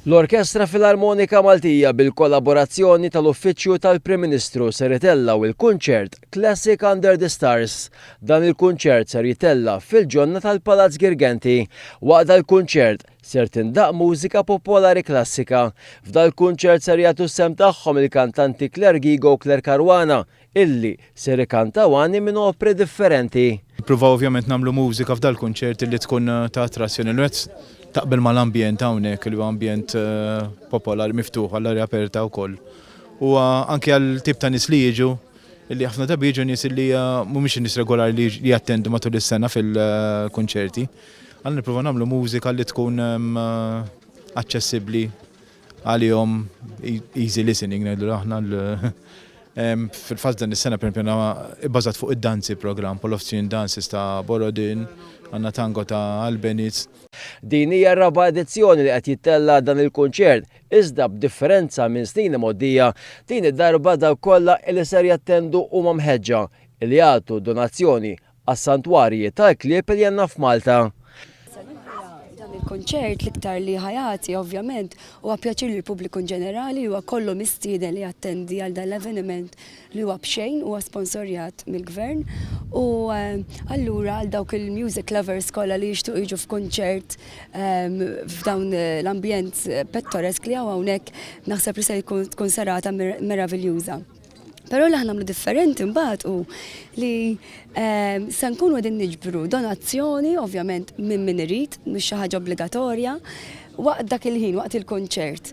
L-Orkestra Filarmonika Maltija bil-kollaborazzjoni tal-Uffiċċju tal-Prim Ministru ser jittella il-kunċert Klassika Under the Stars. Dan il-kunċert ser jittella fil-gonna tal-palazz Girgenti. Waqt il-kunċert ser tindaq mużika popolari klassika. F'dal kunċert ser jagħtu sem tagħhom il-kantanti Gigo u Karwana illi ser ikantaw għani minn opri differenti. Provaw ovvjament nagħmlu mużika f'dal kunċert li tkun ta' attrazzjoni taqbel mal-ambjent hawnhekk li huwa ambjent popolari miftuħ għall-arja aperta wkoll. U anke għal tip ta' nies li jiġu illi ħafna drabi jiġu nies li mhumiex nies regolari li jattendu matul is-sena fil-kunċerti. Għal nipprova nagħmlu mużika li tkun aċċessibbli għalihom, easy listening ngħidu aħna fil-fatt dan is-sena perempjona bbażat fuq id-danzi programm, Polofskin dances ta' Borodin, għandna tango ta' Albeniz. Din hija r-raba edizzjoni li qed jittella dan il-kunċert, iżda b'differenza minn snin moddija, din id-darba daw kollha li ser jattendu huma mħeġġa li jagħtu donazzjoni għas-santwarji tal-klieb li għandna f'Malta. Il-kunċert l-iktar li ħajati ovvjament huwa pjaċir lill pubbliku ġenerali huwa kollu mistieden li jattendi għal dan l-avveniment li huwa b'xejn huwa sponsorjat mill-gvern u allura għal dawk il-music lovers kollha li jixtiequ jiġu f'kunċert f'dawn l-ambjent pittoresk li hawnhekk naħseb li se tkun serata meraviljuża. Però li aħna nagħmlu differenti mbagħad hu li se nkunu qegħdin niġbru donazzjoni ovvjament minn min irid, mhux xi ħaġa obbligatorja, waqt dak il-ħin waqt il-kunċert.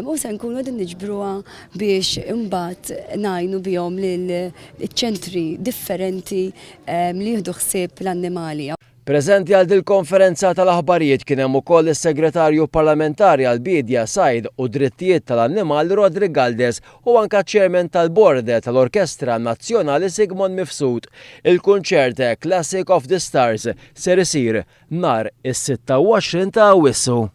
U se nkunu qegħdin niġbruha biex imbagħad ngħinu bihom lill-ċentri differenti li jieħdu ħsieb l-annimali. Preżenti għal dil-konferenza tal-aħbarijiet kien hemm ukoll is-Segretarju Parlamentari għall-Bidja Sajd u Drittijiet tal-Annimali Rodri Galdes u anke ċ-Chairman tal-Bord tal-Orkestra Nazzjonali Sigmund Mifsud. Il-kunċert Classic of the Stars ser isir nhar is-26 ta' Awwissu.